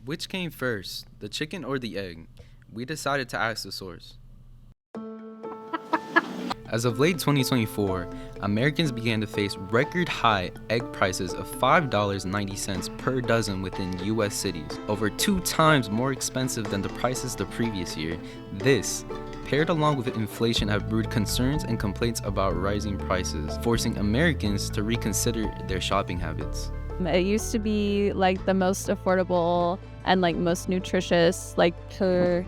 Which came first, the chicken or the egg? We decided to ask the source. As of late 2024, Americans began to face record-high egg prices of $5.90 per dozen within U.S. cities, over 2 times more expensive than the prices the previous year. This, paired along with inflation, have brewed concerns and complaints about rising prices, forcing Americans to reconsider their shopping habits. It used to be like the most affordable and like most nutritious, like per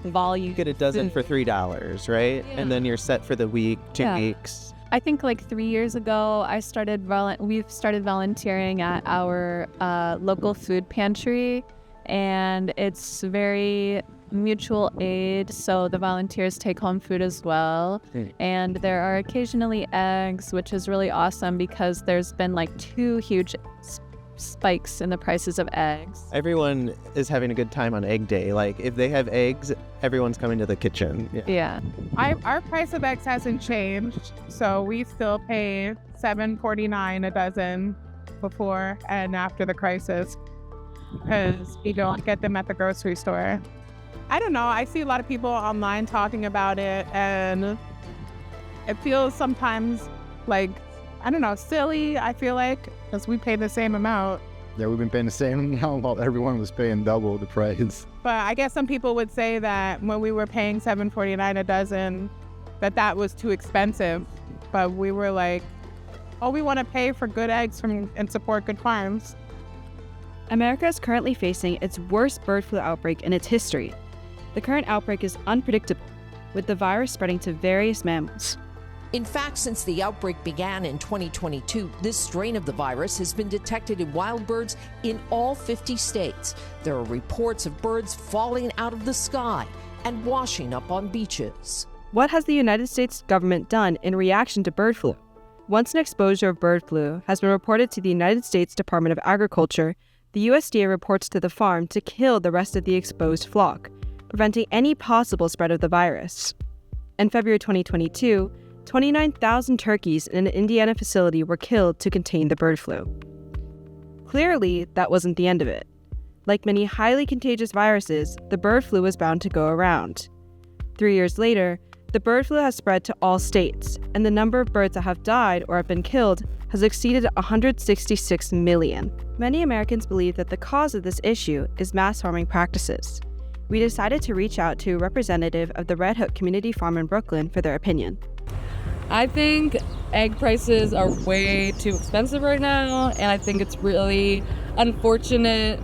volume. You get a dozen for $3, right? Yeah. And then you're set for the week, 2 weeks. I think like 3 years ago, we've started volunteering at our local food pantry, and it's very mutual aid, so the volunteers take home food as well. And there are occasionally eggs, which is really awesome because there's been like 2 huge spikes in the prices of eggs. Everyone is having a good time on egg day. Like if they have eggs, everyone's coming to the kitchen. Yeah. Our price of eggs hasn't changed, so we still pay $7.49 a dozen before and after the crisis because we don't get them at the grocery store. I don't know. I see a lot of people online talking about it, and it feels sometimes like, I don't know, silly, I feel like, because we pay the same amount. Yeah, we've been paying the same amount while everyone was paying double the price. But I guess some people would say that when we were paying $7.49 a dozen, that was too expensive. But we were like, oh, we want to pay for good eggs and support good farms. America is currently facing its worst bird flu outbreak in its history. The current outbreak is unpredictable, with the virus spreading to various mammals. In fact, since the outbreak began in 2022, this strain of the virus has been detected in wild birds in all 50 states. There are reports of birds falling out of the sky and washing up on beaches. What has the United States government done in reaction to bird flu? Once an exposure of bird flu has been reported to the United States Department of Agriculture, the USDA reports to the farm to kill the rest of the exposed flock, preventing any possible spread of the virus. In February 2022, 29,000 turkeys in an Indiana facility were killed to contain the bird flu. Clearly, that wasn't the end of it. Like many highly contagious viruses, the bird flu was bound to go around. 3 years later, the bird flu has spread to all states, and the number of birds that have died or have been killed has exceeded 166 million. Many Americans believe that the cause of this issue is mass farming practices. We decided to reach out to a representative of the Red Hook Community Farm in Brooklyn for their opinion. I think egg prices are way too expensive right now, and I think it's really unfortunate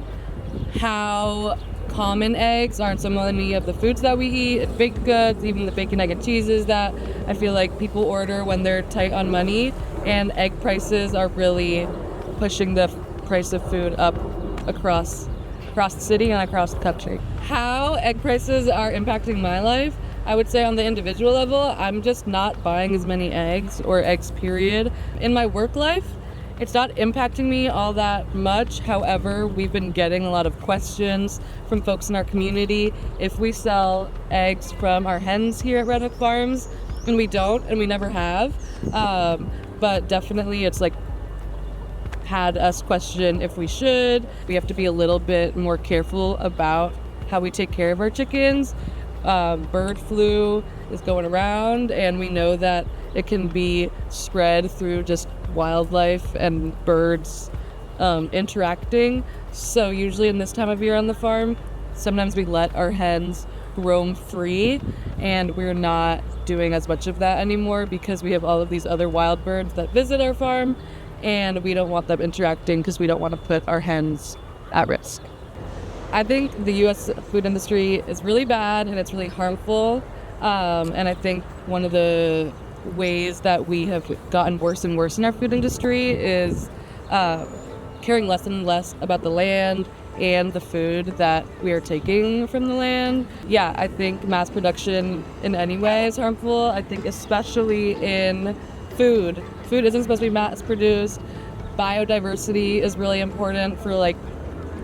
how common eggs aren't so many of the foods that we eat, baked goods, even the bacon, egg, and cheeses that I feel like people order when they're tight on money, and egg prices are really pushing the price of food up across the city and across the country. How egg prices are impacting my life, I would say on the individual level, I'm just not buying as many eggs or eggs period. In my work life, it's not impacting me all that much. However, we've been getting a lot of questions from folks in our community if we sell eggs from our hens here at Red Hook Farms, and we don't, and we never have. But definitely it's like had us question if we should. We have to be a little bit more careful about how we take care of our chickens. Bird flu is going around, and we know that it can be spread through just wildlife and birds interacting. So usually in this time of year on the farm, sometimes we let our hens roam free, and we're not doing as much of that anymore because we have all of these other wild birds that visit our farm, and we don't want them interacting because we don't want to put our hens at risk. I think the U.S. food industry is really bad and it's really harmful. And I think one of the ways that we have gotten worse and worse in our food industry is caring less and less about the land and the food that we are taking from the land. Yeah, I think mass production in any way is harmful. I think especially in food. Food isn't supposed to be mass produced. Biodiversity is really important for like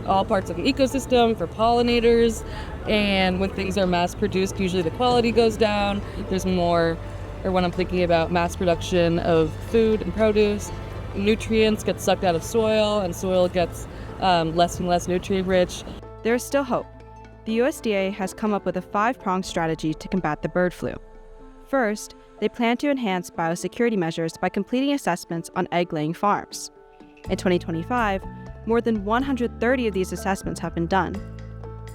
all parts of the ecosystem, for pollinators, and when things are mass produced, usually the quality goes down. There's more, or when I'm thinking about mass production of food and produce, nutrients get sucked out of soil, and soil gets less and less nutrient rich. There is still hope. The USDA has come up with a 5-pronged strategy to combat the bird flu. First, they plan to enhance biosecurity measures by completing assessments on egg-laying farms. In 2025, more than 130 of these assessments have been done.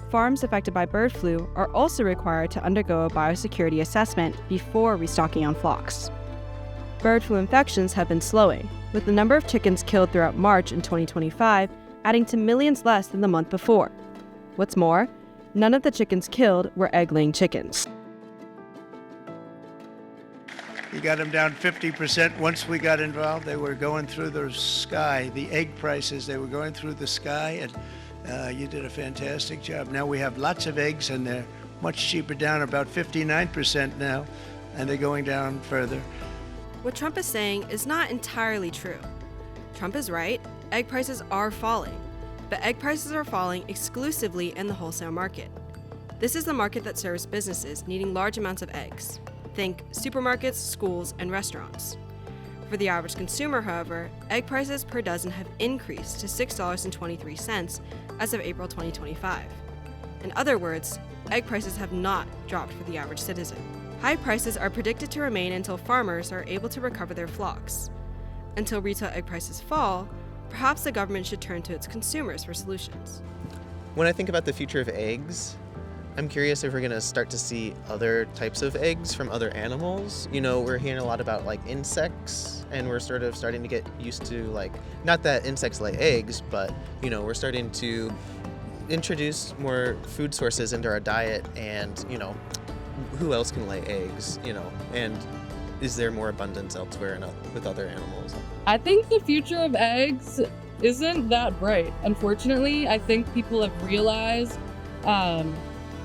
Farms affected by bird flu are also required to undergo a biosecurity assessment before restocking on flocks. Bird flu infections have been slowing, with the number of chickens killed throughout March in 2025 adding to millions less than the month before. What's more, none of the chickens killed were egg-laying chickens. You got them down 50%. Once we got involved, they were going through the sky. The egg prices, they were going through the sky, and you did a fantastic job. Now we have lots of eggs, and they're much cheaper, down about 59% now, and they're going down further. What Trump is saying is not entirely true. Trump is right, egg prices are falling, but egg prices are falling exclusively in the wholesale market. This is the market that serves businesses needing large amounts of eggs. Think supermarkets, schools, and restaurants. For the average consumer, however, egg prices per dozen have increased to $6.23 as of April 2025. In other words, egg prices have not dropped for the average citizen. High prices are predicted to remain until farmers are able to recover their flocks. Until retail egg prices fall, perhaps the government should turn to its consumers for solutions. When I think about the future of eggs, I'm curious if we're going to start to see other types of eggs from other animals. You know, we're hearing a lot about like insects, and we're sort of starting to get used to, like, not that insects lay eggs, but, you know, we're starting to introduce more food sources into our diet, and, you know, who else can lay eggs, you know, and is there more abundance elsewhere with other animals? I think the future of eggs isn't that bright. Unfortunately, I think people have realized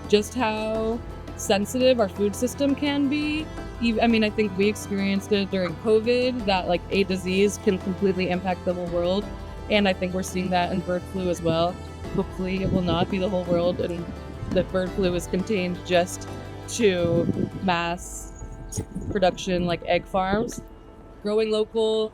just how sensitive our food system can be. I think we experienced it during COVID, that like a disease can completely impact the whole world. And I think we're seeing that in bird flu as well. Hopefully it will not be the whole world, and that bird flu is contained just to mass production like egg farms. Growing local,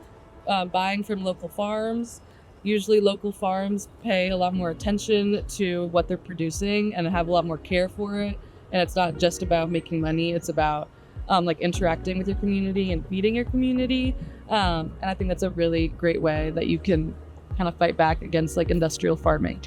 buying from local farms. Usually local farms pay a lot more attention to what they're producing and have a lot more care for it. And it's not just about making money, it's about interacting with your community and feeding your community. And I think that's a really great way that you can kind of fight back against like industrial farming.